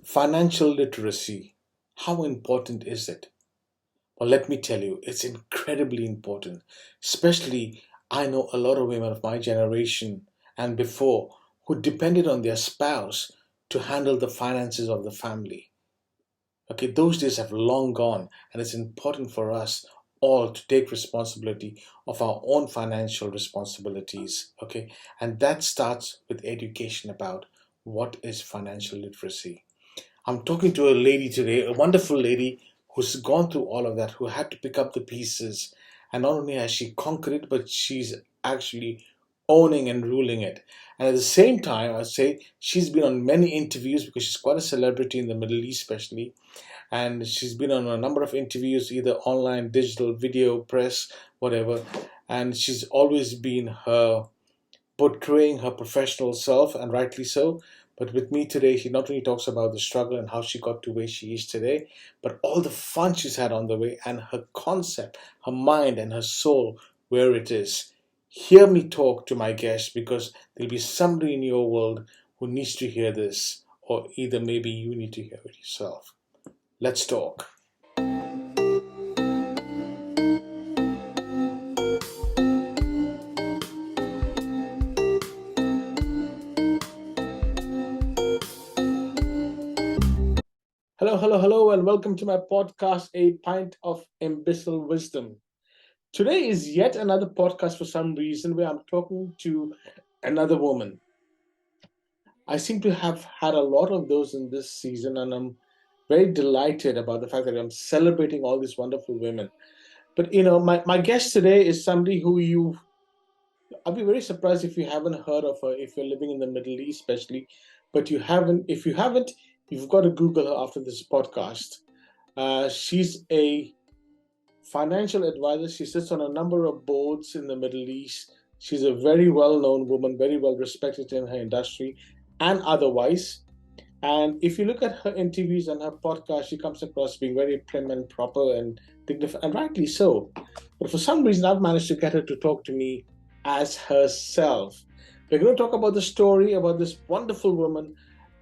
Financial literacy. How important is it? Well, let me tell you, it's incredibly important. Especially, I know a lot of women of my generation and before who depended on their spouse to handle the finances of the family. Okay, those days have long gone, and it's important for us all to take responsibility of our own financial responsibilities. Okay, and that starts with education about what is financial literacy. I'm talking to a lady today, a wonderful lady who's gone through all of that, who had to pick up the pieces. And not only has she conquered it, but she's actually owning and ruling it. And at the same time, I'd say she's been on many interviews because she's quite a celebrity in the Middle East, especially. And she's been on a number of interviews, either online, digital, video, press, whatever. And she's always been her portraying her professional self, and rightly so. But with me today, she not only talks about the struggle and how she got to where she is today, but all the fun she's had on the way and her concept, her mind, and her soul where it is. Hear me talk to my guest because there'll be somebody in your world who needs to hear this, or either maybe you need to hear it yourself. Let's talk. Hello, hello, hello, and welcome to my podcast, A Pint of Imbecile Wisdom. Today is yet another podcast for some reason where I'm talking to another woman. I seem to have had a lot of those in this season, and I'm very delighted about the fact that I'm celebrating all these wonderful women. But my guest today is somebody who I'll be very surprised if you haven't heard of her, if you're living in the Middle East, especially. But if you haven't, you've got to Google her after this podcast. She's a financial advisor. She sits on a number of boards in the Middle East. She's a very well known woman, very well respected in her industry and otherwise. And if you look at her interviews and her podcast, she comes across being very prim and proper and dignified, and rightly so. But for some reason, I've managed to get her to talk to me as herself. We're going to talk about the story about this wonderful woman,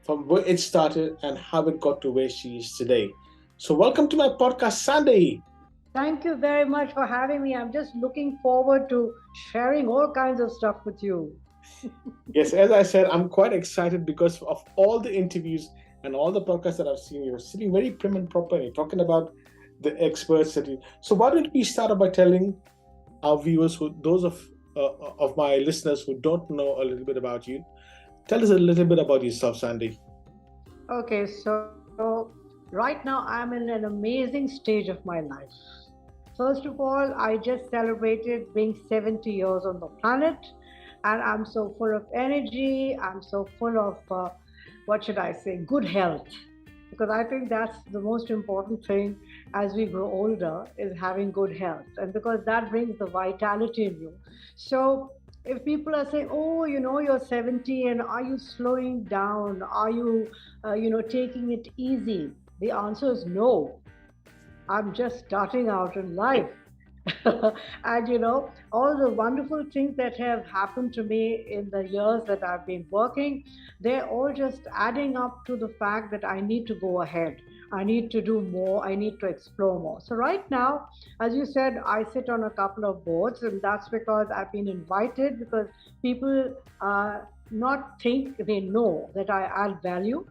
from where it started and how it got to where she is today. So, welcome to my podcast, Sandi. Thank you very much for having me. I'm just looking forward to sharing all kinds of stuff with you. Yes, as I said, I'm quite excited because of all the interviews and all the podcasts that I've seen. You're sitting very prim and proper and you're talking about the experts that you. So why don't we start by telling our viewers, those of my listeners who don't know a little bit about you, tell us a little bit about yourself, Sandi. Okay, so right now I'm in an amazing stage of my life. First of all, I just celebrated being 70 years on the planet, and I'm so full of energy. I'm so full of, what should I say, good health. Because I think that's the most important thing as we grow older is having good health. And because that brings the vitality in you. So if people are saying, oh, you're 70 and are you slowing down? Are you, taking it easy? The answer is no. I'm just starting out in life. And all the wonderful things that have happened to me in the years that I've been working, they're all just adding up to the fact that I need to go ahead. I need to do more. I need to explore more. So, right now, as you said, I sit on a couple of boards, and that's because I've been invited because people not think they know that I add value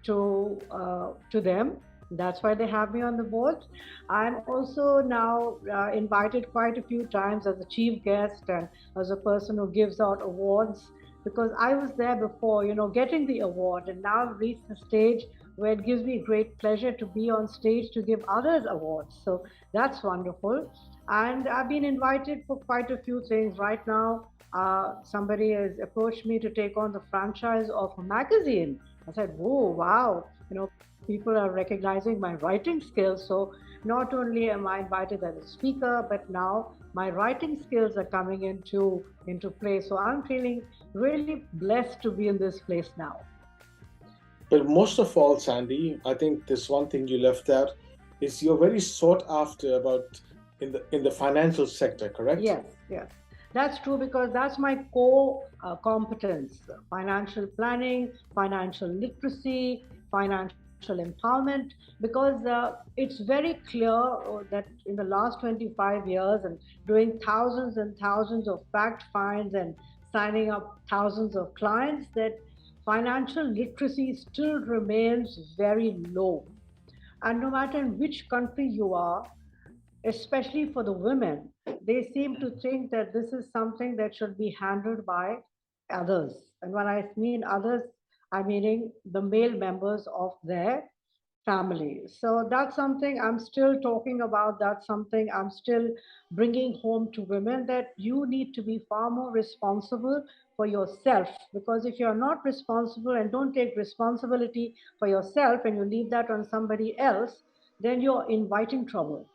to them. That's why they have me on the board. I'm also now invited quite a few times as a chief guest and as a person who gives out awards because I was there before, getting the award, and now I've reached the stage where it gives me great pleasure to be on stage to give others awards. So that's wonderful. And I've been invited for quite a few things. Right now, somebody has approached me to take on the franchise of a magazine. I said, whoa, wow, people are recognizing my writing skills. So not only am I invited as a speaker, but now my writing skills are coming into play. So I'm feeling really blessed to be in this place now. But most of all, Sandi, I think there's one thing you left out is you're very sought after about in the financial sector, correct? Yes, yes. That's true because that's my core competence: financial planning, financial literacy, financial empowerment, because it's very clear that in the last 25 years and doing thousands and thousands of fact finds and signing up thousands of clients, that financial literacy still remains very low. And no matter in which country you are, especially for the women, they seem to think that this is something that should be handled by others. And when I mean others, I'm meaning the male members of their family. So that's something I'm still talking about. That's something I'm still bringing home to women, that you need to be far more responsible for yourself. Because if you're not responsible and don't take responsibility for yourself and you leave that on somebody else, then you're inviting trouble.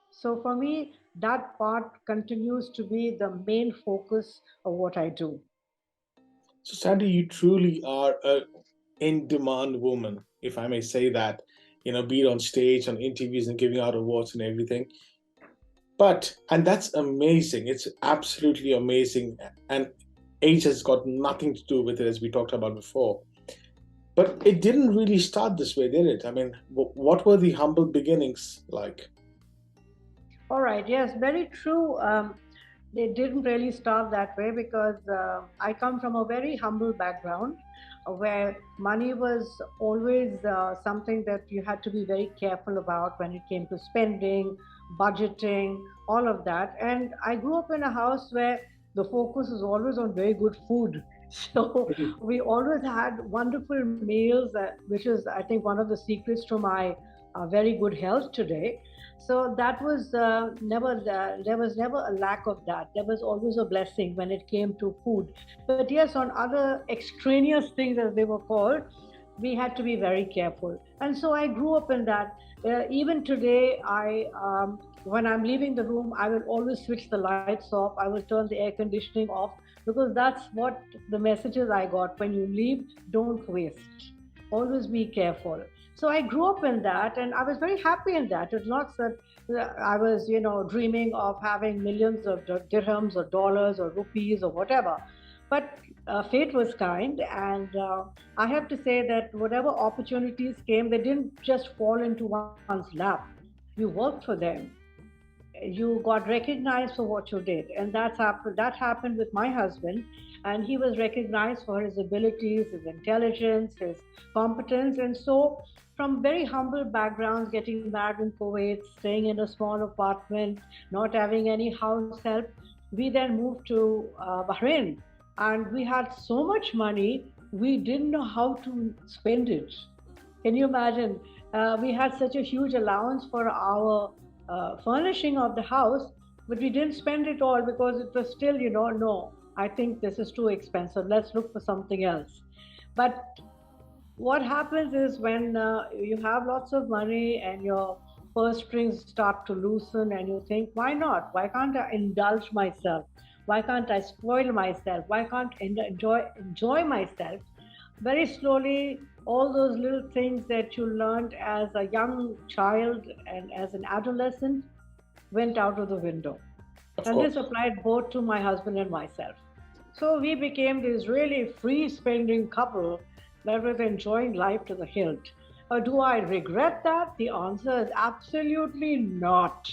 So for me, that part continues to be the main focus of what I do. So, Sandy, you truly are a in-demand woman, if I may say that. Be it on stage, on interviews, and giving out awards and everything. And that's amazing. It's absolutely amazing. And age has got nothing to do with it, as we talked about before. But it didn't really start this way, did it? I mean, what were the humble beginnings like? All right, yes, very true. They didn't really start that way because I come from a very humble background where money was always something that you had to be very careful about when it came to spending, budgeting, all of that. And I grew up in a house where the focus is always on very good food. So we always had wonderful meals, which is, I think, one of the secrets to my very good health today. So that was never there was never a lack of that. There was always a blessing when it came to food. But yes, on other extraneous things, as they were called, we had to be very careful. And so I grew up in that. Even today, I when I'm leaving the room, I will always switch the lights off. I will turn the air conditioning off, because that's what the messages I got: when you leave, don't waste. Always be careful. So I grew up in that, and I was very happy in that. It's not that I was, dreaming of having millions of dirhams or dollars or rupees or whatever. But fate was kind, and I have to say that whatever opportunities came, they didn't just fall into one's lap. You worked for them, you got recognized for what you did, and that happened with my husband. And he was recognized for his abilities, his intelligence, his competence. And so from very humble backgrounds, getting married in Kuwait, staying in a small apartment, not having any house help, we then moved to Bahrain. And we had so much money, we didn't know how to spend it. Can you imagine? We had such a huge allowance for our furnishing of the house, but we didn't spend it all because it was still, no, I think this is too expensive. Let's look for something else. But what happens is when you have lots of money and your purse strings start to loosen, and you think, why not? Why can't I indulge myself? Why can't I spoil myself? Why can't I enjoy myself? Very slowly, all those little things that you learned as a young child and as an adolescent went out of the window. Of And this course. applied both to my husband and myself. So we became this really free spending couple that was enjoying life to the hilt. Do I regret that? The answer is absolutely not.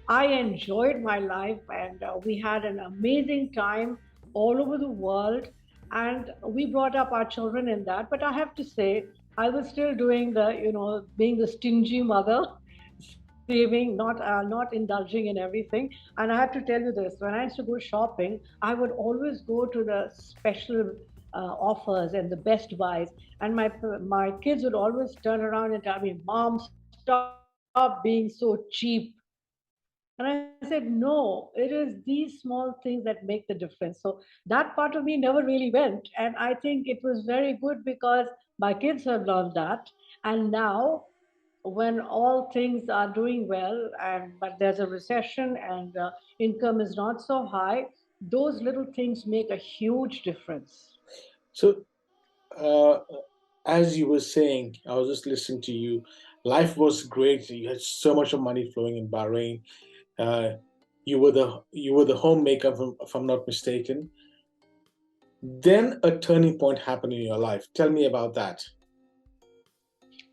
I enjoyed my life, and we had an amazing time all over the world. And we brought up our children in that. But I have to say, I was still doing being the stingy mother, saving, not indulging in everything. And I have to tell you this: when I used to go shopping, I would always go to the special offers and the best buys, and my kids would always turn around and tell me, "Mom, stop being so cheap." And I said, no, it is these small things that make the difference. So that part of me never really went. And I think it was very good because my kids have learned that. And now, when all things are doing well, but there's a recession and income is not so high, those little things make a huge difference. So, uh, as you were saying, I was just listening to you. Life was great. You had so much of money flowing in Bahrain. Uh, you were the homemaker, if I'm not mistaken. Then a turning point happened in your life. Tell me about that.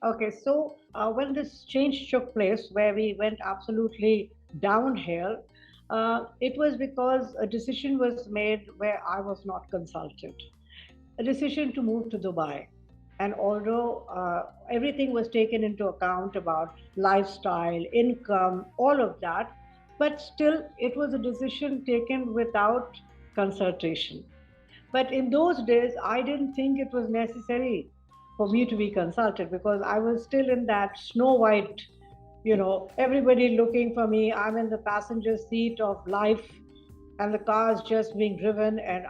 Okay, so when this change took place, where we went absolutely downhill, it was because a decision was made where I was not consulted. A decision to move to Dubai. And although everything was taken into account about lifestyle, income, all of that, but still it was a decision taken without consultation. But in those days, I didn't think it was necessary for me to be consulted because I was still in that Snow White, everybody looking for me. I'm in the passenger seat of life and the car is just being driven and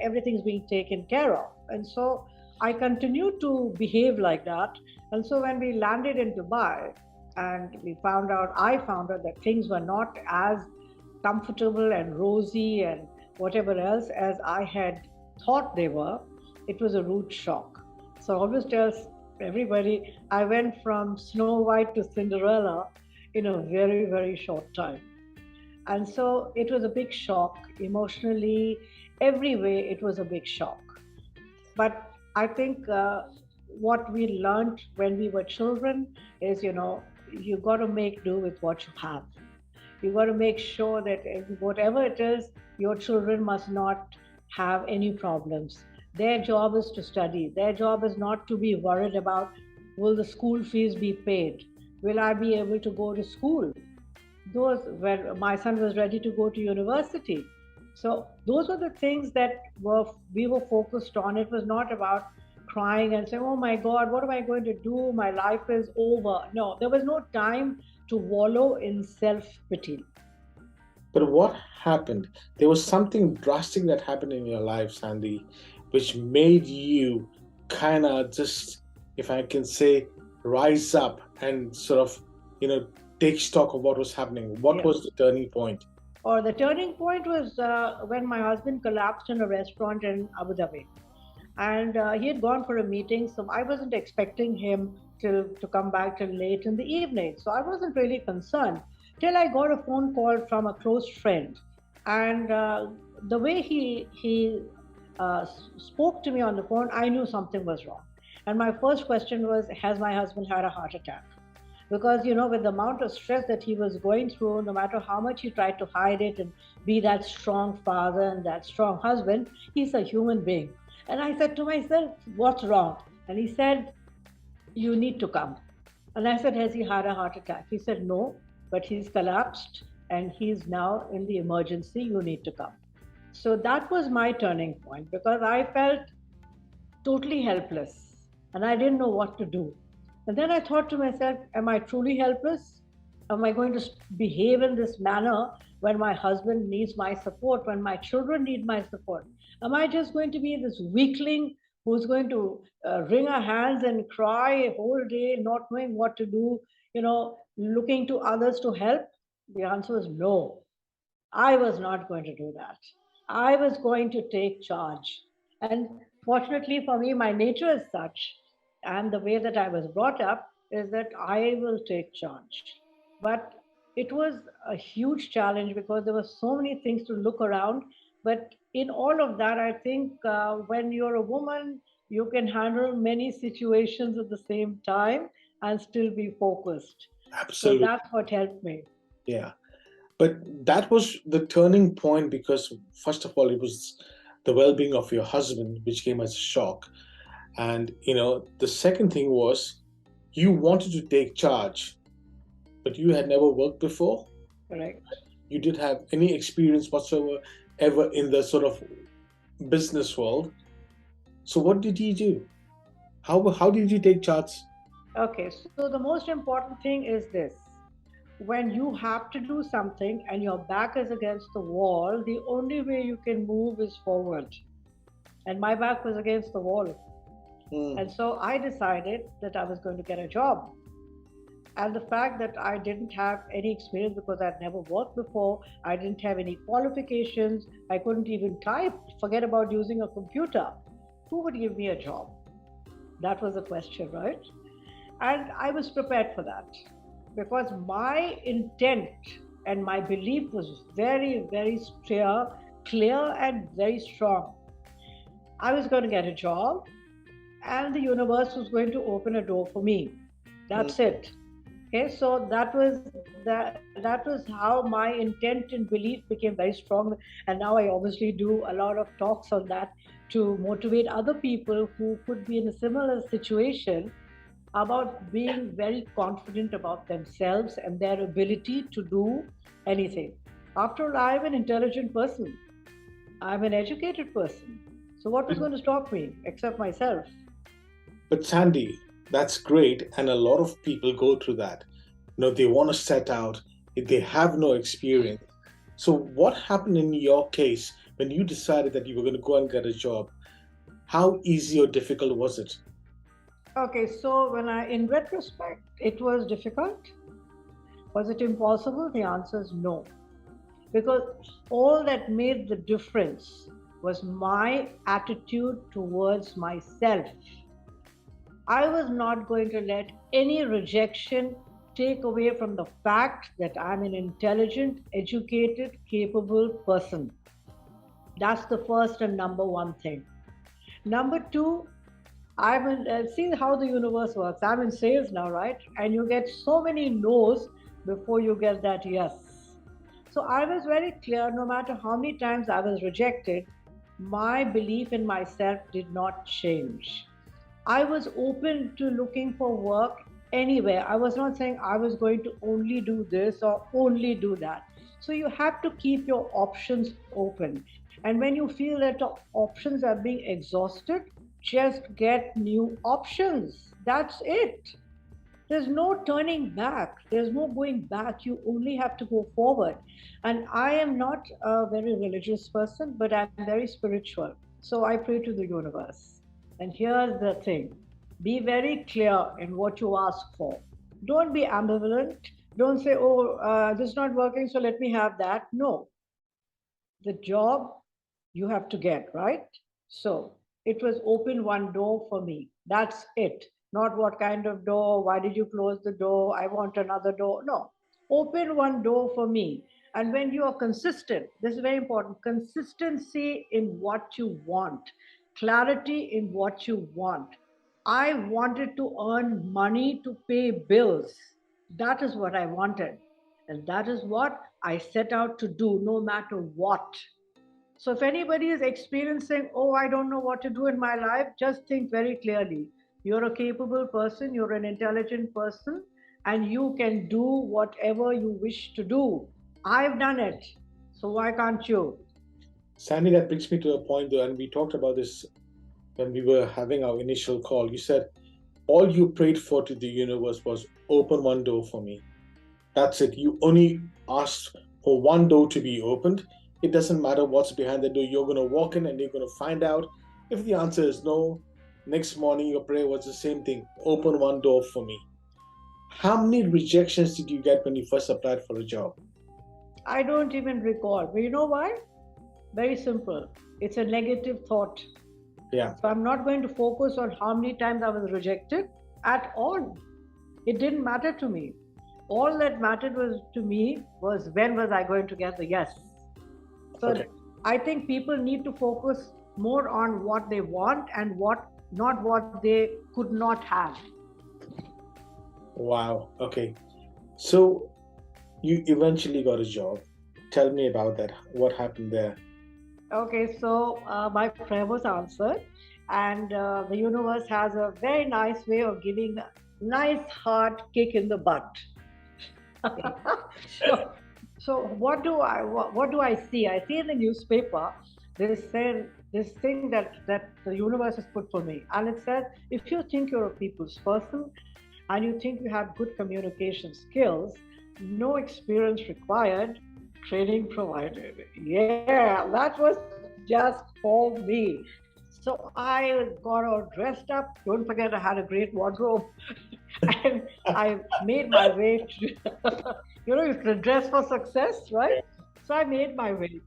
everything's being taken care of. And so I continued to behave like that. And so when we landed in Dubai and I found out that things were not as comfortable and rosy and whatever else as I had thought they were, it was a rude shock. So I always tell everybody I went from Snow White to Cinderella in a very, very short time. And so it was a big shock emotionally, every way, it was a big shock. But I think what we learned when we were children is, you got to make do with what you have. You got to make sure that whatever it is, your children must not have any problems. Their job is to study. Their job is not to be worried about will the school fees be paid? Will I be able to go to school? Those when my son was ready to go to university. So those were the things that we were focused on. It was not about crying and saying, "Oh my God, what am I going to do? My life is over." No, there was no time to wallow in self pity. But what happened? There was something drastic that happened in your life, Sandy, which made you kind of just, if I can say, rise up and sort of, you know, take stock of what was happening. What Yeah. was the turning point? Or the turning point was when my husband collapsed in a restaurant in Abu Dhabi. And he had gone for a meeting, so I wasn't expecting him to come back till late in the evening. So I wasn't really concerned till I got a phone call from a close friend, and the way he spoke to me on the phone, I knew something was wrong. And my first question was, "Has my husband had a heart attack?" Because with the amount of stress that he was going through, no matter how much he tried to hide it and be that strong father and that strong husband, he's a human being. And I said to myself, "What's wrong?" And he said, "You need to come." And I said, "Has he had a heart attack?" He said, "No, but he's collapsed and he's now in the emergency. You need to come." So that was my turning point because I felt totally helpless and I didn't know what to do. And then I thought to myself, am I truly helpless? Am I going to behave in this manner when my husband needs my support, when my children need my support? Am I just going to be this weakling who's going to wring her hands and cry a whole day, not knowing what to do, looking to others to help? The answer is no. I was not going to do that. I was going to take charge. And fortunately for me, my nature is such, and the way that I was brought up is that I will take charge. But it was a huge challenge because there were so many things to look around. But in all of that, I think when you're a woman, you can handle many situations at the same time and still be focused. So Absolutely. that's what helped me. Yeah. But that was the turning point because, first of all, it was the well being of your husband, which came as a shock. And, the second thing was you wanted to take charge, but you had never worked before. Correct. You did have any experience whatsoever ever in the sort of business world. So what did you do? How did you take charge? Okay, so the most important thing is this. When you have to do something and your back is against the wall, the only way you can move is forward. And my back was against the wall. Hmm. And so I decided that I was going to get a job. And the fact that I didn't have any experience because I'd never worked before, I didn't have any qualifications, I couldn't even type, forget about using a computer. Who would give me a job? That was the question, right? And I was prepared for that because my intent and my belief was very, very clear and very strong. I was going to get a job and the universe was going to open a door for me. Mm. That's it. Okay, so that was how my intent and belief became very strong, and now I obviously do a lot of talks on that to motivate other people who could be in a similar situation about being very confident about themselves and their ability to do anything. After all, I'm an intelligent person. I'm an educated person. So what was going to stop me except myself? But Sandy, that's great, and a lot of people go through that. They want to set out if they have no experience. So, what happened in your case when you decided that you were going to go and get a job? How easy or difficult was it? Okay, so in retrospect, it was difficult. Was it impossible? The answer is no. Because all that made the difference was my attitude towards myself. I was not going to let any rejection take away from the fact that I'm an intelligent, educated, capable person. That's the first and number one thing. Number two, I'm in, see how the universe works. I'm in sales now, right? And you get so many no's before you get that yes. So I was very clear no matter how many times I was rejected, my belief in myself did not change. I was open to looking for work anywhere. I was not saying I was going to only do this or only do that. So you have to keep your options open. And when you feel that the options are being exhausted, just get new options. That's it. There's no turning back. There's no going back. You only have to go forward. And I am not a very religious person, but I'm very spiritual. So I pray to the universe. And here's the thing, be very clear in what you ask for. Don't be ambivalent. Don't say, oh, this is not working, so let me have that. No, the job you have to get, right? So it was open one door for me. That's it. Not what kind of door, why did you close the door? I want another door. No, open one door for me. And when you are consistent, this is very important, consistency in what you want, clarity in what you want. I wanted to earn money to pay bills. That is what I wanted. And that is what I set out to do no matter what. So if anybody is experiencing, oh, I don't know what to do in my life, just think very clearly. You're a capable person, you're an intelligent person, and you can do whatever you wish to do. I've done it. So why can't you? Sandy, that brings me to a point though, and we talked about this when we were having our initial call. You said all you prayed for to the universe was open one door for me. That's it. You only asked for one door to be opened. It doesn't matter what's behind the door. You're going to walk in and you're going to find out. If the answer is no, next morning your prayer was the same thing, open one door for me. How many rejections did you get when you first applied for a job? I don't even recall. But you know why? Very simple. It's a negative thought. Yeah. So I'm not going to focus on how many times I was rejected at all. It didn't matter to me. All that mattered was to me was when was I going to get the yes. So Okay. I think people need to focus more on what they want and what not what they could not have. Wow. Okay. So you eventually got a job. Tell me about that. What happened there? Okay, so my prayer was answered, and the universe has a very nice way of giving a nice hard kick in the butt. so, so what do I see? I see in the newspaper this thing that the universe has put for me, and it says if you think you're a people's person and you think you have good communication skills, no experience required, training provided. Yeah, that was just for me. So I got all dressed up. Don't forget, I had a great wardrobe, and I made my way to, you can dress for success, right? So I made my way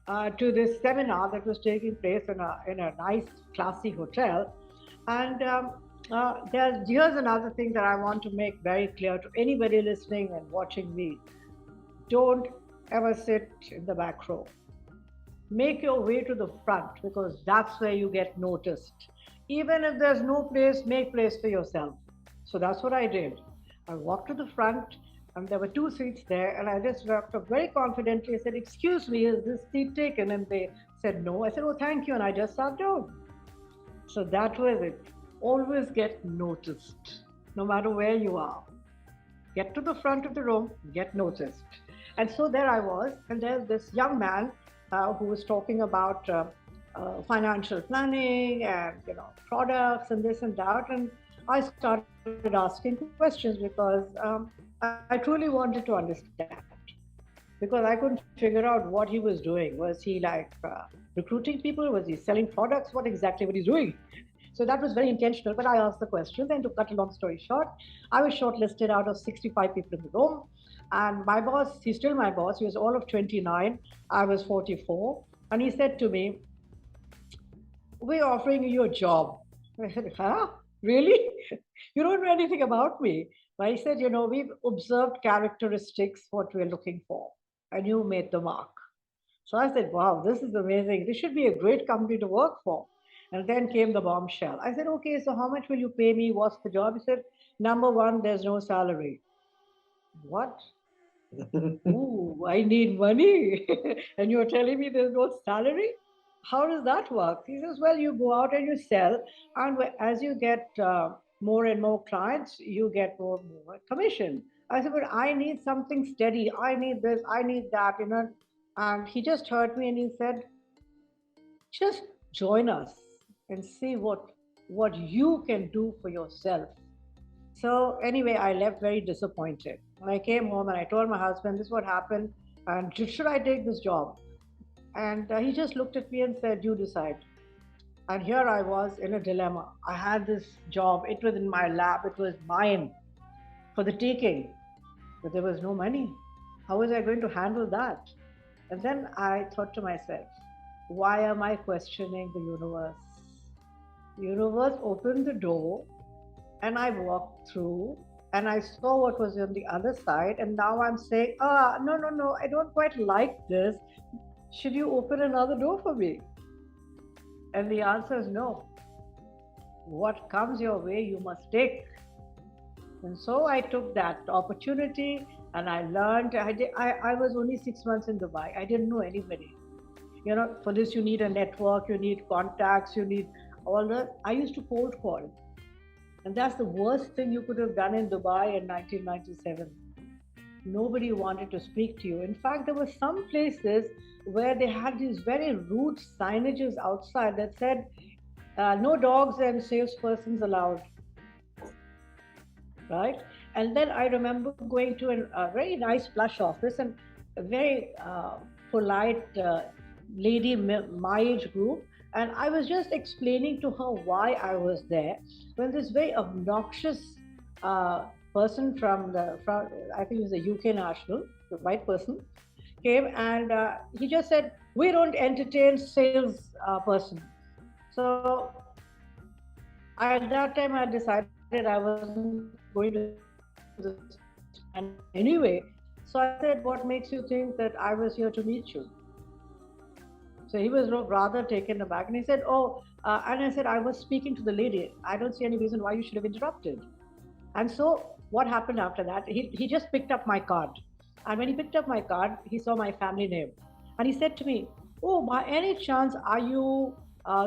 to this seminar that was taking place in a nice, classy hotel. And here's another thing that I want to make very clear to anybody listening and watching me. Don't ever sit in the back row. Make your way to the front because that's where you get noticed. Even if there's no place, make place for yourself. So that's what I did. I walked to the front, and there were two seats there, and I just walked up very confidently. I said, "Excuse me, is this seat taken?" And they said, "No." I said, "Oh, thank you," and I just sat down. So that was it. Always get noticed, no matter where you are. Get to the front of the room, get noticed. And so there I was, and there's this young man who was talking about financial planning and products and this and that. And I started asking questions because I truly wanted to understand because I couldn't figure out what he was doing. Was he like recruiting people? Was he selling products? What exactly was he doing? So that was very intentional, but I asked the questions. And to cut a long story short, I was shortlisted out of 65 people in the room. And my boss, he's still my boss, he was all of 29, I was 44. And he said to me, "We're offering you a job." I said, "Huh? Really?" "You don't know anything about me." But he said, "We've observed characteristics, what we're looking for, and you made the mark." So I said, "Wow, this is amazing. This should be a great company to work for." And then came the bombshell. I said, "Okay, so how much will you pay me? What's the job?" He said, "Number one, there's no salary." What? Ooh, I need money. And you're telling me there's no salary? How does that work? He says, "Well, you go out and you sell, and as you get more and more clients, you get more commission." I said, "But I need something steady. I need this, I need that. And he just heard me and he said, "Just join us and see what you can do for yourself." So anyway, I left very disappointed. When I came home and I told my husband, "This is what happened, and should I take this job?" And he just looked at me and said, "You decide." And here I was in a dilemma. I had this job, it was in my lap, it was mine for the taking, but there was no money. How was I going to handle that? And then I thought to myself, why am I questioning the universe? The universe opened the door and I walked through and I saw what was on the other side. And now I'm saying, no, no, no, I don't quite like this. Should you open another door for me? And the answer is no. What comes your way, you must take. And so I took that opportunity and I learned. I was only 6 months in Dubai. I didn't know anybody. For this, you need a network, you need contacts, you need all that. I used to cold call. And that's the worst thing you could have done in Dubai in 1997. Nobody wanted to speak to you. In fact, there were some places where they had these very rude signages outside that said, "No dogs and salespersons allowed," right? And then I remember going to a very nice plush office and a very polite lady, my age group, and I was just explaining to her why I was there when this very obnoxious uh, person from I think he was a UK national, the white person, came and he just said, "We don't entertain sales person." So at that time, I decided I wasn't going to sit in this man anyway. So I said, "What makes you think that I was here to meet you?" So he was rather taken aback and he said, "Oh," and I said, "I was speaking to the lady. I don't see any reason why you should have interrupted." And so what happened after that? He just picked up my card. And when he picked up my card, he saw my family name. And he said to me, "Oh, by any chance, are you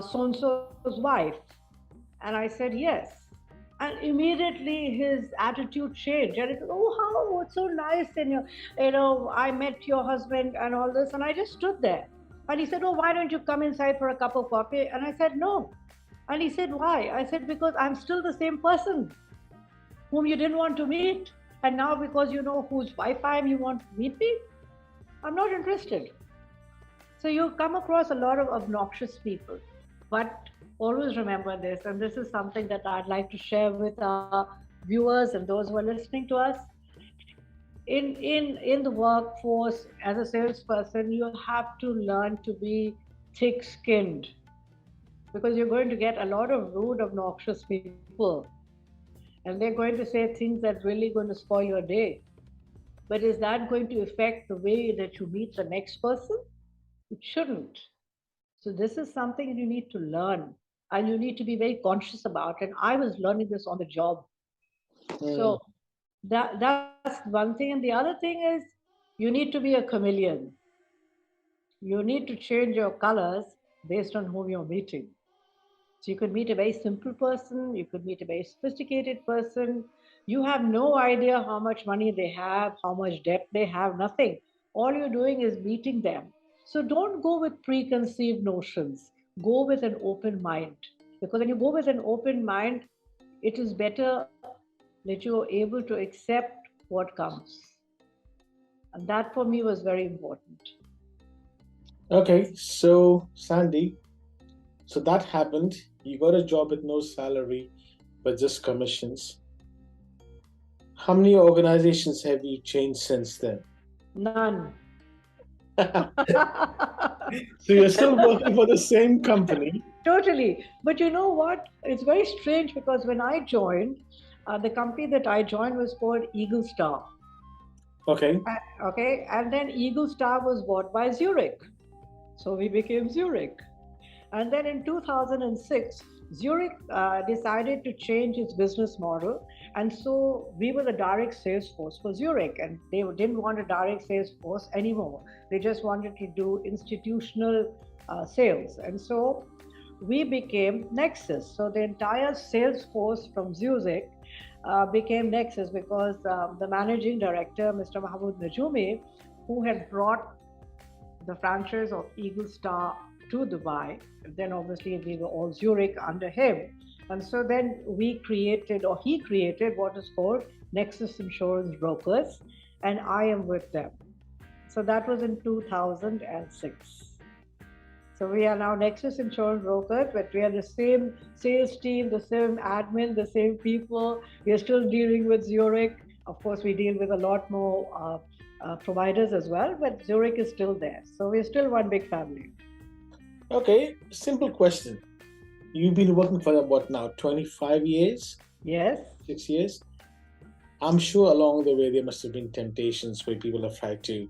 so and so's wife?" And I said, "Yes." And immediately his attitude changed. And it was, "Oh, how, it's so nice. And I met your husband and all this." And I just stood there. And he said, "Oh, why don't you come inside for a cup of coffee?" And I said, "No." And he said, "Why?" I said, "Because I'm still the same person whom you didn't want to meet. And now because you know whose wife I am, you want to meet me? I'm not interested." So you come across a lot of obnoxious people. But always remember this, and this is something that I'd like to share with our viewers and those who are listening to us. In the workforce as a salesperson, you have to learn to be thick skinned because you're going to get a lot of rude, obnoxious people. And they're going to say things that really going to spoil your day. But is that going to affect the way that you meet the next person? It shouldn't. So this is something you need to learn and you need to be very conscious about. And I was learning this on the job. Hmm. So That's one thing. And the other thing is you need to be a chameleon. You need to change your colors based on whom you're meeting. So you could meet a very simple person, you could meet a very sophisticated person. You have no idea how much money they have, how much debt they have, nothing. All you're doing is meeting them. So don't go with preconceived notions. Go with an open mind. Because when you go with an open mind, it is better that you're able to accept what comes. And that for me was very important. Okay, so Sandy, so that happened. You got a job with no salary, but just commissions. How many organizations have you changed since then? None. So you're still working for the same company. Totally. But you know what? It's very strange because when I joined, the company that I joined was called Eagle Star. Okay. Okay. And then Eagle Star was bought by Zurich. So we became Zurich. And then in 2006, Zurich decided to change its business model. And so we were the direct sales force for Zurich. And they didn't want a direct sales force anymore. They just wanted to do institutional sales. And so we became Nexus. So the entire sales force from Zurich became Nexus because the managing director, Mr. Mahmoud Najumi, who had brought the franchise of Eagle Star to Dubai. Then obviously we were all Zurich under him. And so then we created, or he created, what is called Nexus Insurance Brokers, and I am with them. So that was in 2006. So we are now Nexus Insurance Brokers, but we are the same sales team, the same admin, the same people. We are still dealing with Zurich. Of course, we deal with a lot more providers as well, but Zurich is still there. So we're still one big family. Okay, simple question. You've been working for what now? 25 years? Yes. 6 years? I'm sure along the way there must have been temptations where people have tried to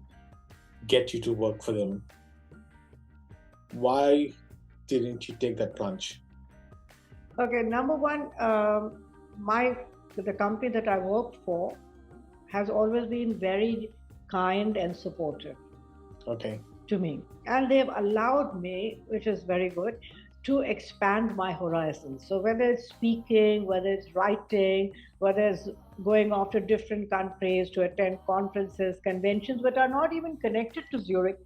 get you to work for them. Why didn't you take that plunge? Okay, number one, the company that I worked for has always been very kind and supportive Okay. to me. And they've allowed me, which is very good, to expand my horizons. So whether it's speaking, whether it's writing, whether it's going off to different countries to attend conferences, conventions, but are not even connected to Zurich,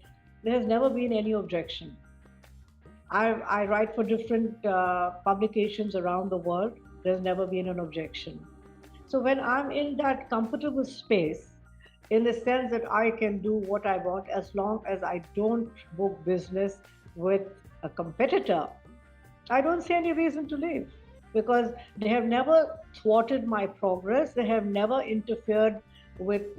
there has never been any objection. I write for different publications around the world. There's never been an objection. So when I'm in that comfortable space, in the sense that I can do what I want as long as I don't book business with a competitor, I don't see any reason to leave because they have never thwarted my progress. They have never interfered with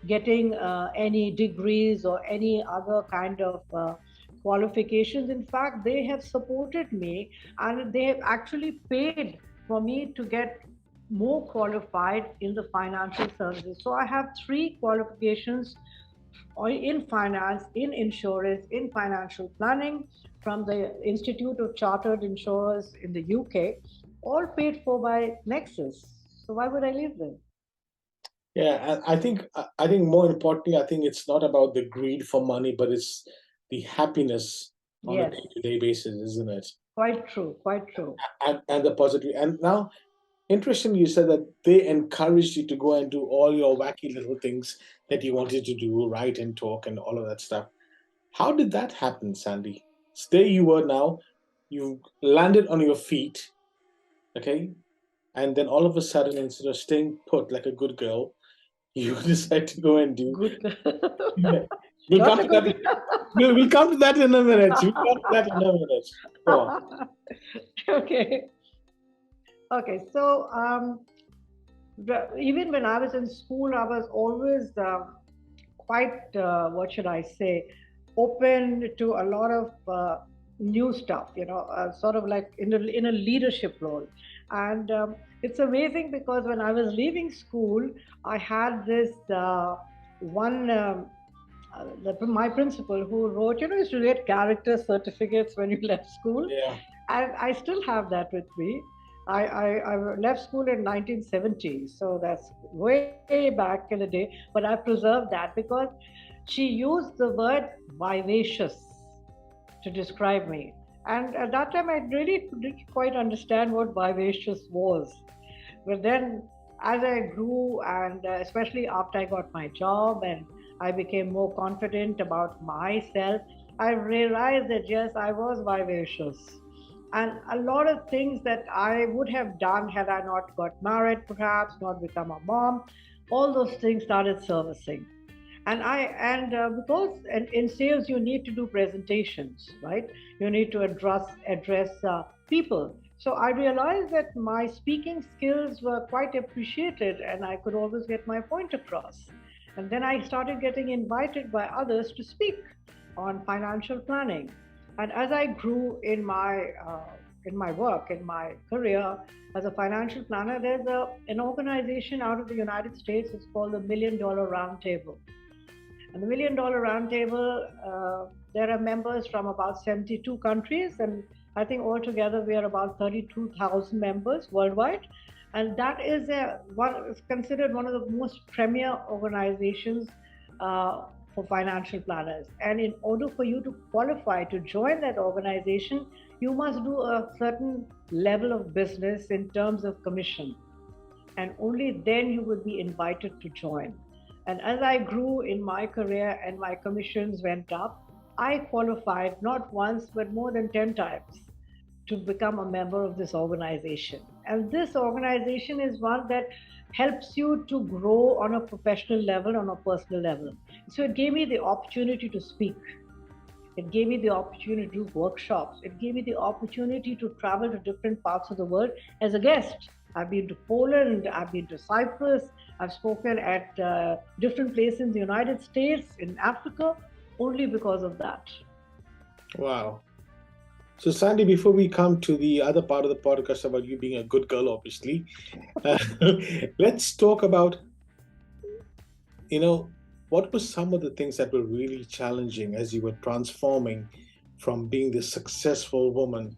getting any degrees or any other kind of qualifications. In fact, they have supported me and they have actually paid for me to get more qualified in the financial services. So I have three qualifications in finance, in insurance, in financial planning from the Institute of Chartered Insurers in the UK, all paid for by Nexus. So why would I leave them? Yeah, and I think more importantly, I think it's not about the greed for money, but it's the happiness on a Yes, day-to-day basis, isn't it? quite true, quite true. And the positive. And now, interestingly, you said that they encouraged you to go and do all your wacky little things that you wanted to do, write and talk and all of that stuff. How did that happen, Sandy? Stay you were now, you landed on your feet, okay? And then all of a sudden, instead of staying put like a good girl, you decide to go and do. Good. Yeah. We'll Not come a to that. good. We'll come to that in a minute. We'll come to that in a minute. Go on. Okay. Okay. So even when I was in school, I was always quite, what should I say, open to a lot of new stuff, sort of like in a leadership role. And it's amazing because when I was leaving school, I had this one. My principal who wrote, used to get character certificates when you left school, Yeah. and I still have that with me. I left school in 1970, so that's way back in the day. But I preserved that because she used the word vivacious to describe me. And at that time, I really didn't quite understand what vivacious was. But then, as I grew, and especially after I got my job and I became more confident about myself, I realized that yes, I was vivacious. And a lot of things that I would have done had I not got married, perhaps, not become a mom, all those things started servicing. And because in sales you need to do presentations, right? You need to address people. So I realized that my speaking skills were quite appreciated and I could always get my point across. And then I started getting invited by others to speak on financial planning. And as I grew in my work, in my career as a financial planner, there's an organization out of the United States. It's called the $1 Million Roundtable. And the $1 Million Roundtable, there are members from about 72 countries, and I think altogether we are about 32,000 members worldwide. And that is considered one of the most premier organizations for financial planners. And in order for you to qualify to join that organization, you must do a certain level of business in terms of commission, and only then you would be invited to join. And as I grew in my career and my commissions went up, I qualified not once but more than 10 times to become a member of this organization. And this organization is one that helps you to grow on a professional level, on a personal level. So it gave me the opportunity to speak. It gave me the opportunity to do workshops. It gave me the opportunity to travel to different parts of the world as a guest. I've been to Poland, I've been to Cyprus, I've spoken at different places in the United States, in Africa, only because of that. Wow. So, Sandy, before we come to the other part of the podcast about you being a good girl, obviously, uh, let's talk about, you know, what were some of the things that were really challenging as you were transforming from being this successful woman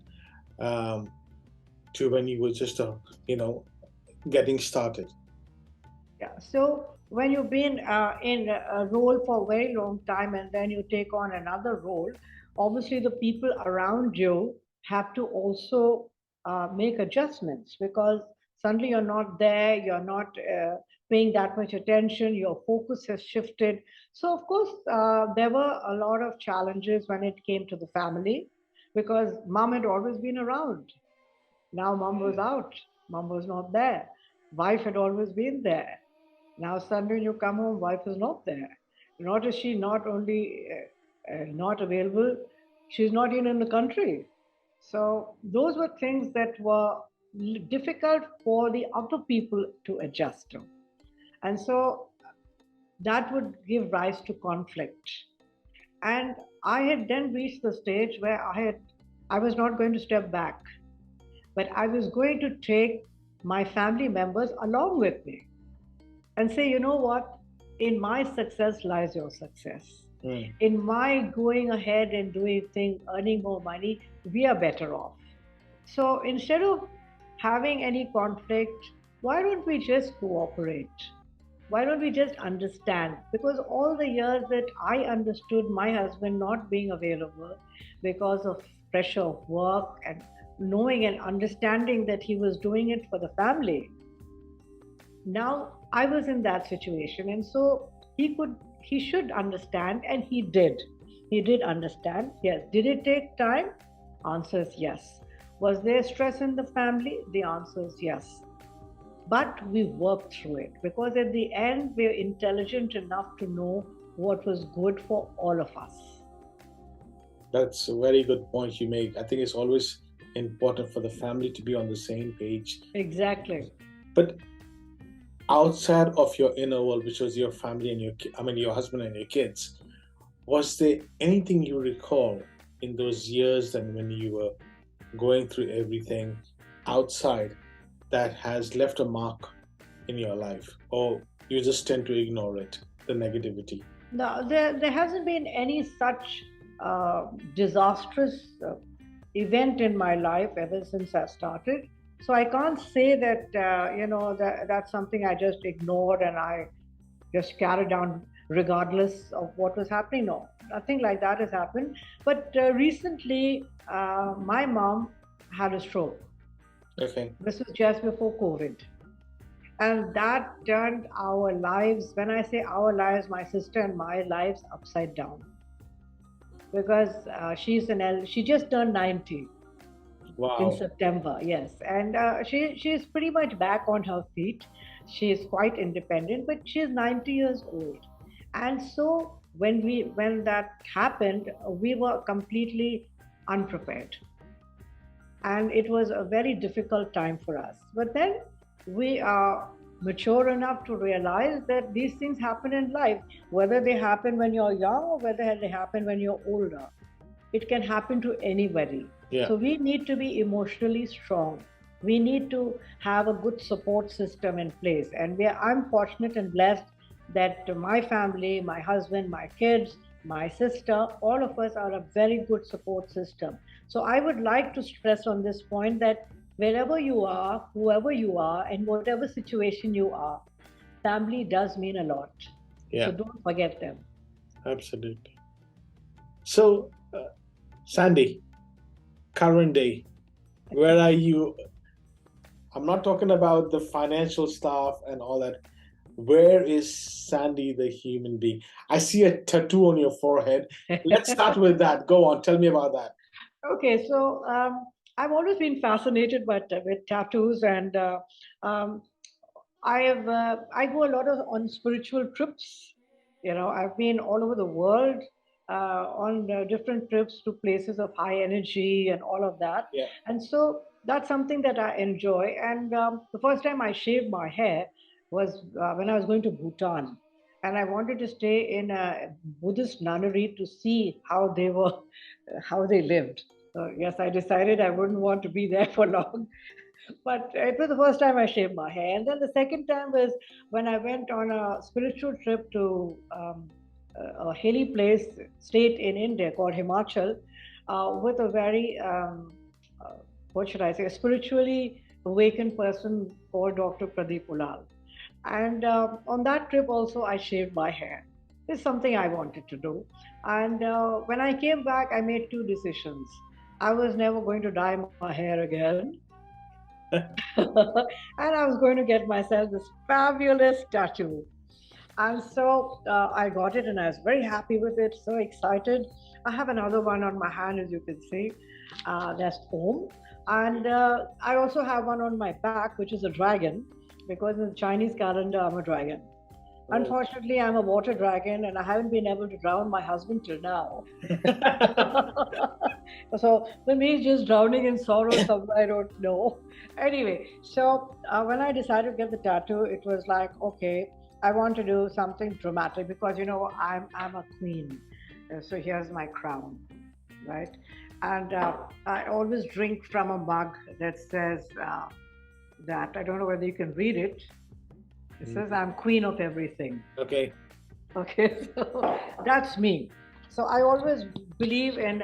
um, to when you were just getting started? Yeah. So when you've been in a role for a very long time and then you take on another role, obviously the people around you have to also make adjustments because suddenly you're not there, you're not paying that much attention, your focus has shifted. So, of course, there were a lot of challenges when it came to the family because mom had always been around. Now mom was out, mom was not there. Wife had always been there. Now Sunday when you come home, wife is not there. Not is she not only not available, she's not even in the country. So those were things that were difficult for the other people to adjust to. And so that would give rise to conflict. And I had then reached the stage where I was not going to step back, but I was going to take my family members along with me and say, you know what? In my success lies your success. Mm. In my going ahead and doing things, earning more money, we are better off. So instead of having any conflict, why don't we just cooperate? Why don't we just understand? Because all the years that I understood my husband not being available because of pressure of work and knowing and understanding that he was doing it for the family, now I was in that situation, and so he should understand, and he did understand. Yes. Did it take time? Answer is yes. Was there stress in the family? The answer is yes. But we worked through it because at the end we're intelligent enough to know what was good for all of us. That's a very good point you make. I think it's always important for the family to be on the same page. Exactly. But outside of your inner world, which was your family and your husband and your kids, was there anything you recall in those years and when you were going through everything outside that has left a mark in your life, or you just tend to ignore it, the negativity? No, there hasn't been any such disastrous event in my life ever since I started. So I can't say that that's something I just ignored and I just carried on regardless of what was happening. No, nothing like that has happened. But recently, my mom had a stroke. Okay. This was just before COVID. And that turned our lives, when I say our lives, my sister and my lives upside down. Because she just turned 90 in Wow. September, yes. And she's pretty much back on her feet. She is quite independent, but she's 90 years old. And so when that happened, we were completely unprepared. And it was a very difficult time for us. But then we are mature enough to realize that these things happen in life, whether they happen when you're young or whether they happen when you're older. It can happen to anybody. Yeah. So we need to be emotionally strong. We need to have a good support system in place. And I'm fortunate and blessed that my family, my husband, my kids, my sister, all of us are a very good support system. So I would like to stress on this point that wherever you are, whoever you are, and whatever situation you are, family does mean a lot. So Yeah. don't forget them. Absolutely. So, Sandy, current day, where are you? I'm not talking about the financial stuff and all that. Where is Sandy the human being? I see a tattoo on your forehead. Let's start with that. Go on, tell me about that. Okay, so I've always been fascinated with tattoos, and um, I go a lot on spiritual trips. I've been all over the world on different trips to places of high energy and all of that, Yeah. and so that's something that I enjoy. And the first time I shaved my hair was when I was going to Bhutan, and I wanted to stay in a Buddhist nunnery to see how they lived. So yes, I decided I wouldn't want to be there for long. But it was the first time I shaved my hair. And then the second time was when I went on a spiritual trip to a hilly place, state in India called Himachal, with a very, what should I say, a spiritually awakened person called Dr. Pradeep Ulal. And on that trip also, I shaved my hair. It's something I wanted to do. And when I came back, I made two decisions. I was never going to dye my hair again. And I was going to get myself this fabulous tattoo. And so I got it and I was very happy with it, so excited. I have another one on my hand, as you can see. That's Om. And I also have one on my back, which is a dragon, because in the Chinese calendar, I'm a dragon. Oh. Unfortunately, I'm a water dragon and I haven't been able to drown my husband till now. So for me, just drowning in sorrow somewhere, I don't know. Anyway, so when I decided to get the tattoo, it was like, okay, I want to do something dramatic because I'm a queen. So here's my crown, right? And I always drink from a mug that says that I don't know whether you can read it. It says I'm queen of everything. Okay. Okay, so that's me. So I always believe in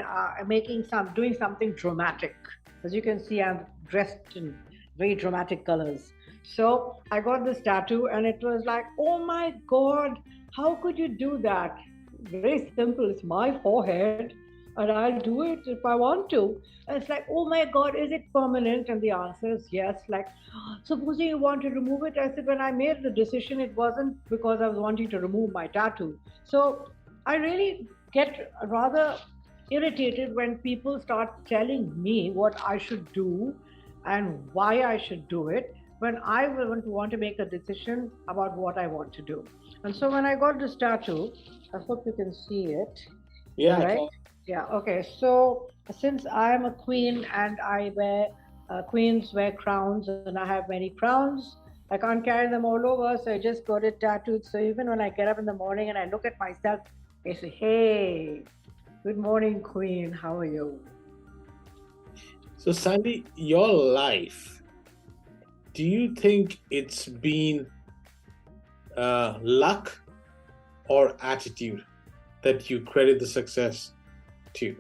doing something dramatic. As you can see, I'm dressed in very dramatic colors. So I got this tattoo, and it was like, oh my God, how could you do that? Very simple. It's my forehead, and I'll do it if I want to. And it's like, oh my God, is it permanent? And the answer is yes. Like, supposing you want to remove it, I said, when I made the decision, it wasn't because I was wanting to remove my tattoo. So I really get rather irritated when people start telling me what I should do and why I should do it when I want to make a decision about what I want to do. And so when I got this tattoo, I hope you can see it, Yeah, I right? can. Yeah, okay. So since I am a queen and I wear queens wear crowns and I have many crowns, I can't carry them all over, so I just got it tattooed. So even when I get up in the morning and I look at myself, I say, "Hey, good morning, queen. How are you?" So, Sandy, your life, do you think it's been luck or attitude that you credit the success to?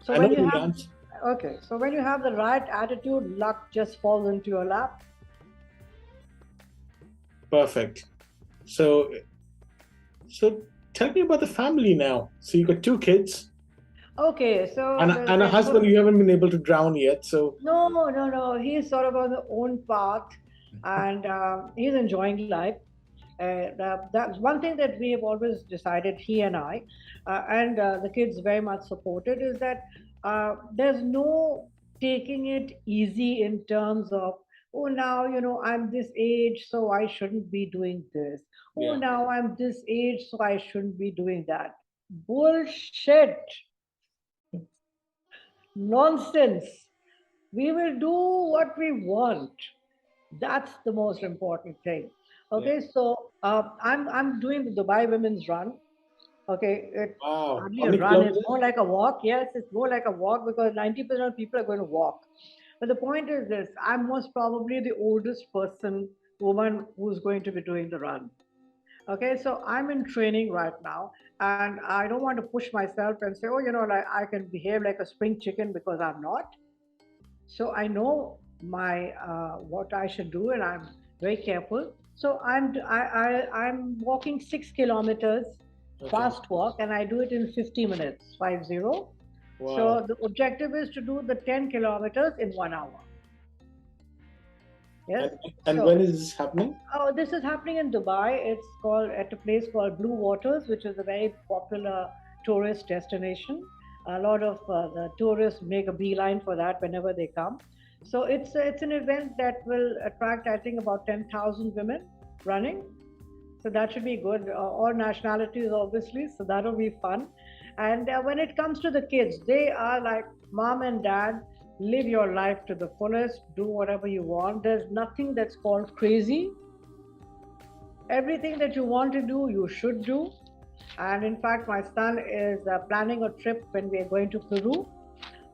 So I know when you the have answer. Okay, so when you have the right attitude, luck just falls into your lap. Perfect. So, so tell me about the family now. So you got two kids Okay, so and a husband you haven't been able to drown yet. So, no, no, no. He's sort of on his own path, and he's enjoying life. That's one thing that we have always decided, he and I, and the kids very much supported, is that there's no taking it easy in terms of, oh, now, I'm this age, so I shouldn't be doing this. Oh, yeah. now I'm this age, so I shouldn't be doing that. Bullshit. Nonsense. We will do what we want. That's the most important thing. Yeah. Okay, so I'm doing the Dubai Women's Run. Okay, it's Wow. hardly How a many run. It's kilometers? more like a walk. Yes, it's more like a walk because 90% of people are going to walk. But the point is this: I'm most probably the oldest woman who's going to be doing the run. Okay, so I'm in training right now, and I don't want to push myself and say, oh, like I can behave like a spring chicken because I'm not. So I know my what I should do, and I'm very careful. So I'm walking 6 kilometers, Okay. fast walk, and I do it in 50 minutes, 50. Wow. So the objective is to do the 10 kilometers in 1 hour. Yes. And and when So is this happening? oh, this is happening in Dubai. It's called at a place called Blue Waters, which is a very popular tourist destination. A lot of the tourists make a beeline for that whenever they come. So it's an event that will attract, I think, about 10,000 women running. So that should be good. All nationalities, obviously. So that'll be fun. And when it comes to the kids, they are like, mom and dad, live your life to the fullest, do whatever you want. There's nothing that's called crazy. Everything that you want to do, you should do. And in fact, my son is planning a trip when we are going to Peru,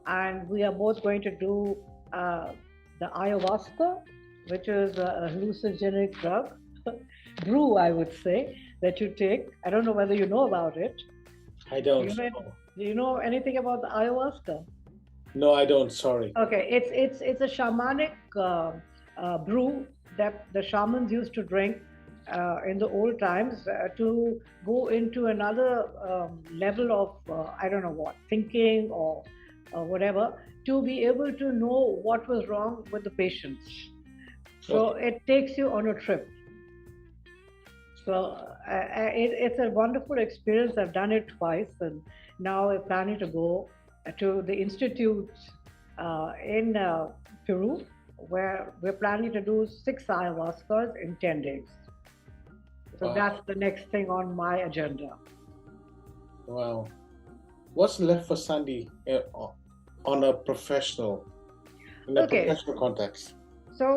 and we are both going to do uh, the ayahuasca, which is a hallucinogenic drug, brew, I would say, that you take. I don't know whether you know about it. I Do don't you know, know. do you know anything about the ayahuasca? No, I don't. Sorry. Okay, it's a shamanic brew that the shamans used to drink in the old times to go into another level of I don't know what thinking or whatever, to be able to know what was wrong with the patients. So Okay. it takes you on a trip. So it's a wonderful experience. I've done it twice, and now we're planning to go to the institute in Peru, where we're planning to do 6 ayahuascas in 10 days. So Wow. that's the next thing on my agenda. Wow. What's left for Sandy on a in a Okay, professional context? so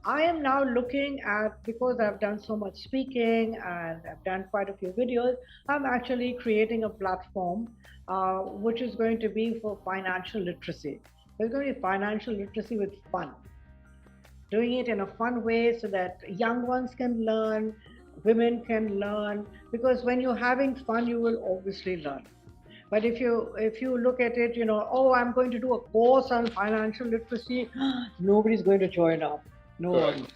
I am now looking at, because I've done so much speaking and I've done quite a few videos, I'm actually creating a platform which is going to be for financial literacy. There's going to be financial literacy with fun, doing it in a fun way so that young ones can learn, women can learn, because when you're having fun, you will obviously learn. But if you look at it, oh, I'm going to do a course on financial literacy, nobody's going to join up. No one. Correct.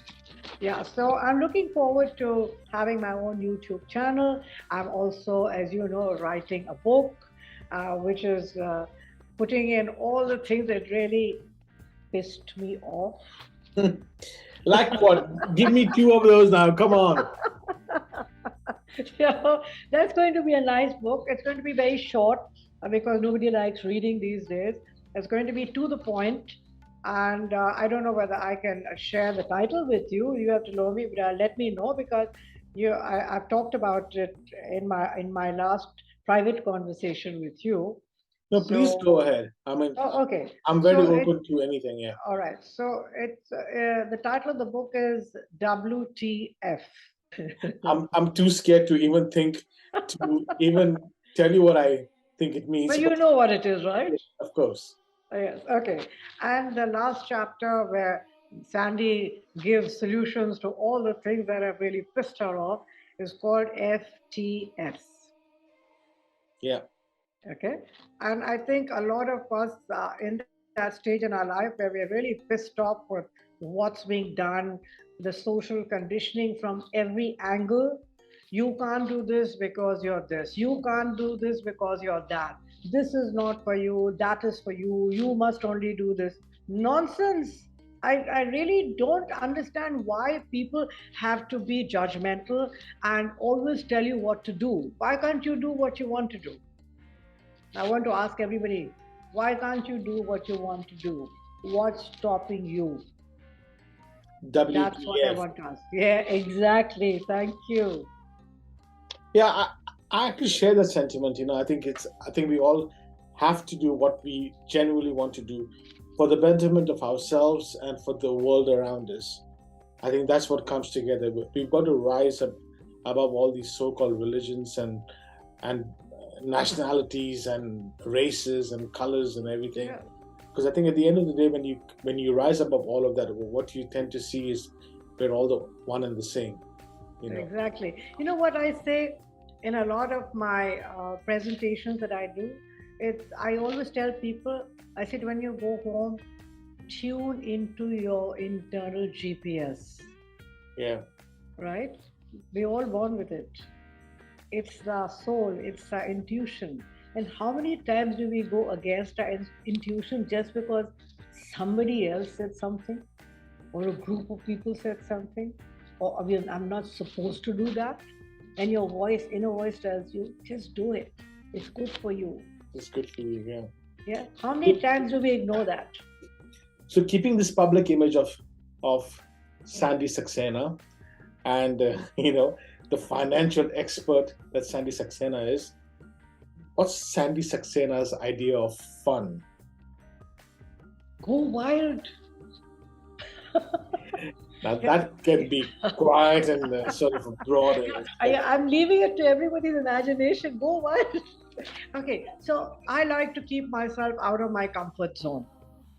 Yeah, so I'm looking forward to having my own YouTube channel. I'm also, as you know, writing a book, which is putting in all the things that really pissed me off. Like what? Give me two of those now. Come on. So that's going to be a nice book. It's going to be very short because nobody likes reading these days. It's going to be to the point, and I don't know whether I can share the title with you. You have to know me, but let me know because I've talked about it in my last private conversation with you. No, please So, go ahead. I mean, okay. I'm very So it open to anything. Yeah. all right. So it's the title of the book is WTF. I'm too scared to even think to even tell you what I think it means. But But you know what it is, right? of course. Yes, okay. And the last chapter where Sandy gives solutions to all the things that have really pissed her off is called FTS. Yeah. Okay. And I think a lot of us are in that stage in our life where we're really pissed off with what's being done, the social conditioning from every angle. You can't do this because you're this. You can't do this because you're that. This is not for you. That is for you. You must only do this. Nonsense. I really don't understand why people have to be judgmental and always tell you what to do. Why can't you do what you want to do? I want to ask everybody, why can't you do what you want to do? What's stopping you? That's what I WTF. want to ask. Yeah, exactly. Thank you. Yeah, I actually share that sentiment. I think we all have to do what we genuinely want to do for the betterment of ourselves and for the world around us. I think that's what comes together. We've got to rise up above all these so-called religions and nationalities and races and colors and everything. Yeah, Because I think at the end of the day, when you rise above all of that, what you tend to see is we're all the one and the same. You know. exactly. You know what I say in a lot of my presentations that I do? It's I always tell people, I said when you go home, tune into your internal GPS, Yeah. right? We all born with it. It's the soul, it's the intuition. And how many times do we go against our intuition just because somebody else said something or a group of people said something? Or I mean, I'm not supposed to do that. And your voice, inner voice tells you, just do it. It's good for you. It's good for you. Yeah. Yeah. How many times do we ignore that? So keeping this public image of Sandi Saksena and the financial expert that Sandi Saksena is, what's Sandi Saksena's idea of fun? Go wild. Now that can be quiet and sort of broad. And I'm leaving it to everybody's imagination. Go wild. Okay, so I like to keep myself out of my comfort zone,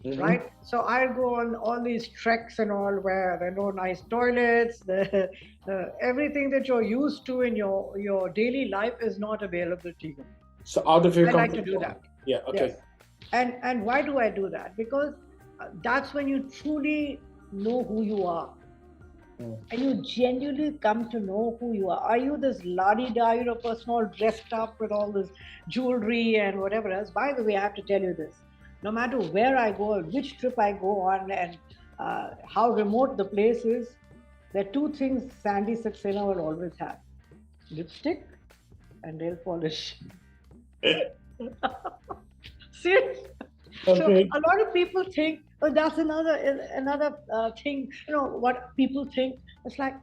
Mhm. right? So I go on all these treks and all where there are no nice toilets, everything that you're used to in your daily life is not available to you. So out of your I like to comfort do zone. that. Yeah. Yes. Okay. And why do I do that? Because that's when you truly know who you are Mm. and you genuinely come to know who you are. Are you this la-di-da, person all dressed up with all this jewelry and whatever else? By the way, I have to tell you this. No matter where I go, which trip I go on, and how remote the place is, there are two things Sandy Saxena will always have: lipstick and nail polish. Seriously. So Okay. a lot of people think, oh, that's another thing. You know what people think? It's like,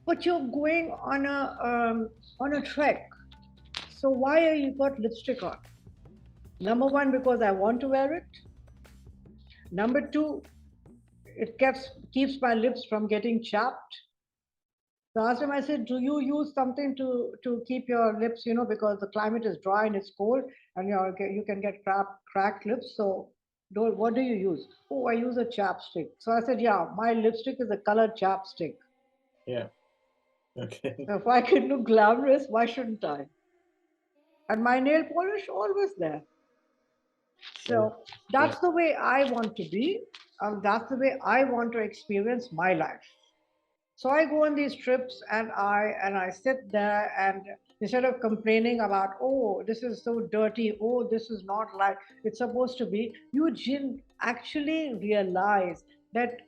but you're going on a trek. So why are you got lipstick on? Number one, because I want to wear it. Number two, it keeps my lips from getting chapped. So I asked him, I said, do you use something to keep your lips, because the climate is dry and it's cold and you can get cracked lips. So what do you use? Oh, I use a chapstick. So I said, yeah, my lipstick is a colored chapstick. Yeah. Okay. So if I can look glamorous, why shouldn't I? And my nail polish always there. Yeah. So Yeah. that's the way I want to be. That's the way I want to experience my life. So I go on these trips and I sit there and instead of complaining about, oh, this is so dirty, oh, this is not like it's supposed to be, you actually realize that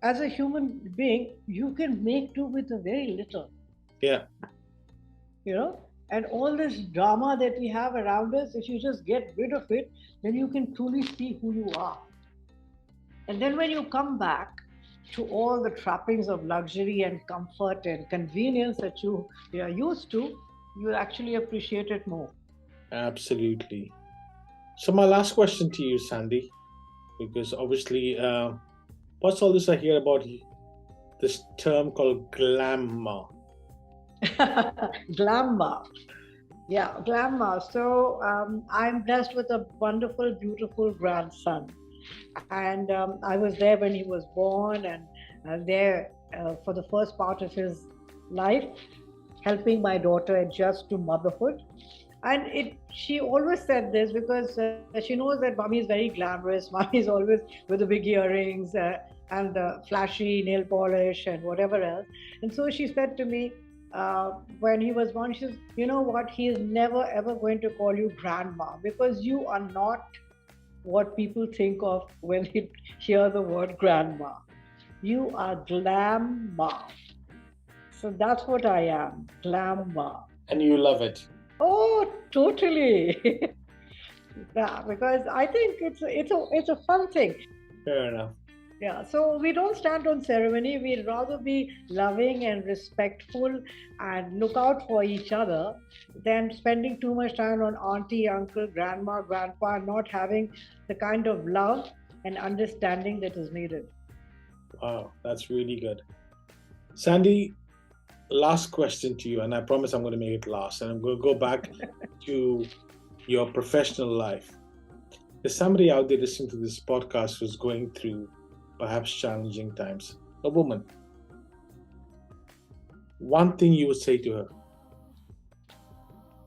as a human being you can make do with a very little, Yeah. you know and all this drama that we have around us, if you just get rid of it, then you can truly see who you are. And then when you come back to all the trappings of luxury and comfort and convenience that you are used to, you actually appreciate it more. Absolutely. So my last question to you, Sandy, because obviously, what's all this I hear about this term called glamour? Glamour. Yeah, glamour. So I'm blessed with a wonderful, beautiful grandson. And I was there when he was born and there for the first part of his life, helping my daughter adjust to motherhood. She always said this because she knows that mommy is very glamorous. Mommy is always with the big earrings and the flashy nail polish and whatever else. And so she said to me when he was born, she says, you know what? He is never ever going to call you grandma because you are not what people think of when they hear the word grandma. You are glamma. So that's what I am, glamma. And you love it. Oh, totally. Yeah, because I think it's a fun thing. Fair enough. Yeah, so we don't stand on ceremony. We'd rather be loving and respectful and look out for each other than spending too much time on auntie, uncle, grandma, grandpa, not having the kind of love and understanding that is needed. Wow, that's really good. Sandy, last question to you, and I promise I'm going to make it last, and I'm going to go back to your professional life. There's somebody out there listening to this podcast who's going through perhaps challenging times, a woman. One thing you would say to her?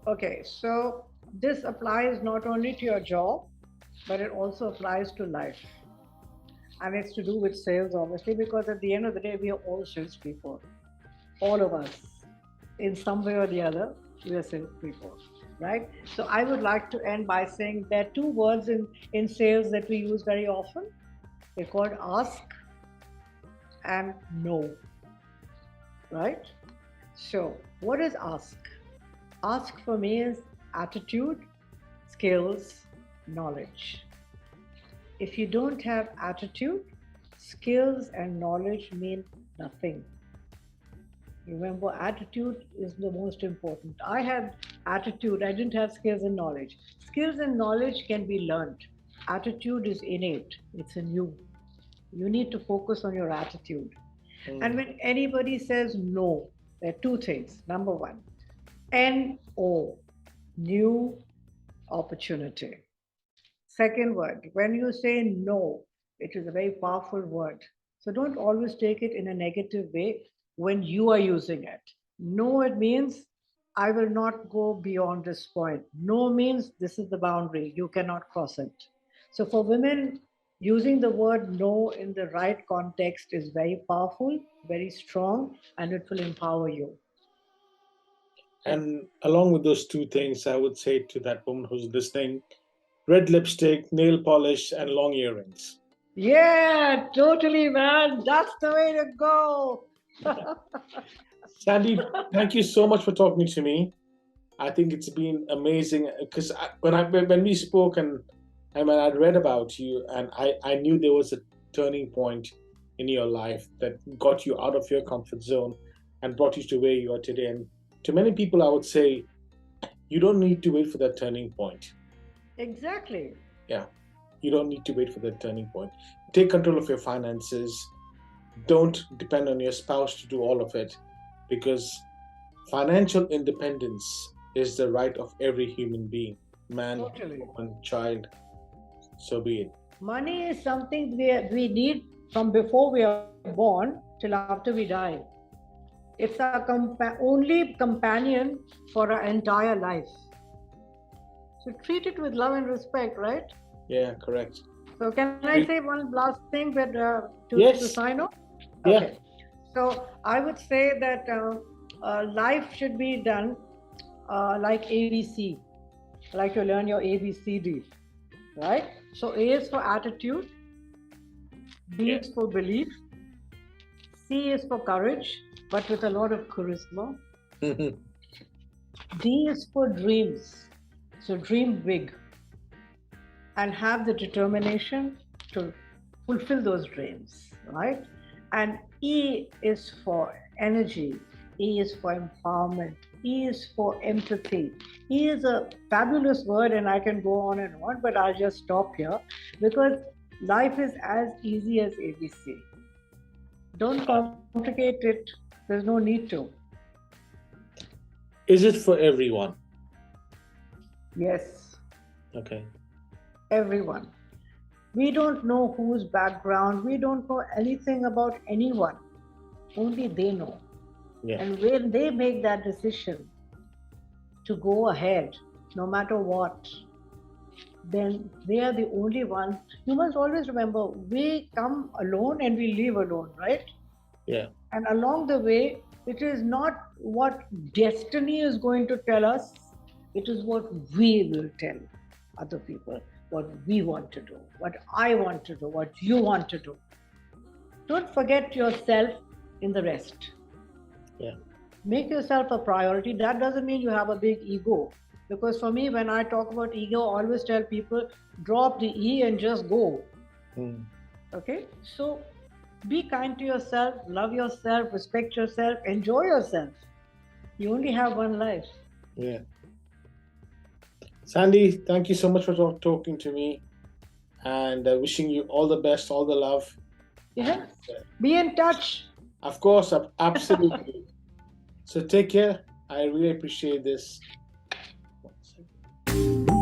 Okay, so this applies not only to your job, but it also applies to life. And it's to do with sales, obviously, because at the end of the day, we are all salespeople. All of us, in some way or the other, we are salespeople, right? So I would like to end by saying there are two words in sales that we use very often. They're called ask and no, right? So, what is ask? Ask for me is attitude, skills, knowledge. If you don't have attitude, skills and knowledge mean nothing. Remember, attitude is the most important. I had attitude, I didn't have skills and knowledge. Skills and knowledge can be learned. Attitude is innate, it's in you. You need to focus on your attitude. And when anybody says no, there are two things. Number one, NO, new opportunity. Second word, when you say no, it is a very powerful word. So don't always take it in a negative way when you are using it. No, it means I will not go beyond this point. No means this is the boundary, you cannot cross it. So for women, using the word no in the right context is very powerful, very strong, and it will empower you. And along with those two things, I would say to that woman who's listening, red lipstick, nail polish, and long earrings. Yeah, totally, man. That's the way to go. Sandy, thank you so much for talking to me. I think it's been amazing because when we spoke and when I read about you, and I knew there was a turning point in your life that got you out of your comfort zone and brought you to where you are today. And to many people, I would say you don't need to wait for that turning point. Exactly. Yeah, you don't need to wait for that turning point. Take control of your finances. Don't depend on your spouse to do all of it, because financial independence is the right of every human being, man, Totally. woman, child. So be it. Money is something we need from before we are born till after we die. It's our only companion for our entire life. So treat it with love and respect, right? Yeah, correct. So can I say one last thing to Yes. sign off? Yeah. Okay. So I would say that life should be done like ABC, like you learn your ABCD, right? So A is for attitude, B is for belief, C is for courage, but with a lot of charisma. D is for dreams. So dream big and have the determination to fulfill those dreams, right? And E is for energy, E is for empowerment, E is for empathy. E is a fabulous word, and I can go on and on, but I'll just stop here because life is as easy as ABC. Don't complicate it, there's no need to. Is it for everyone? Yes. Okay. Everyone. We don't know whose background, we don't know anything about anyone. Only they know. Yeah. And when they make that decision to go ahead, no matter what, then they are the only ones. You must always remember, we come alone and we leave alone, right? Yeah. And along the way, it is not what destiny is going to tell us, it is what we will tell other people, what we want to do, what I want to do, what you want to do. Don't forget yourself in the rest. Yeah. Make yourself a priority. That doesn't mean you have a big ego. Because for me, when I talk about ego, I always tell people drop the E and just go. Okay? So be kind to yourself, love yourself, respect yourself, enjoy yourself. You only have one life. Yeah. Sandi, thank you so much for talking to me, and wishing you all the best, all the love. Yeah. Be in touch. Of course, absolutely. So take care. I really appreciate this. 1 second.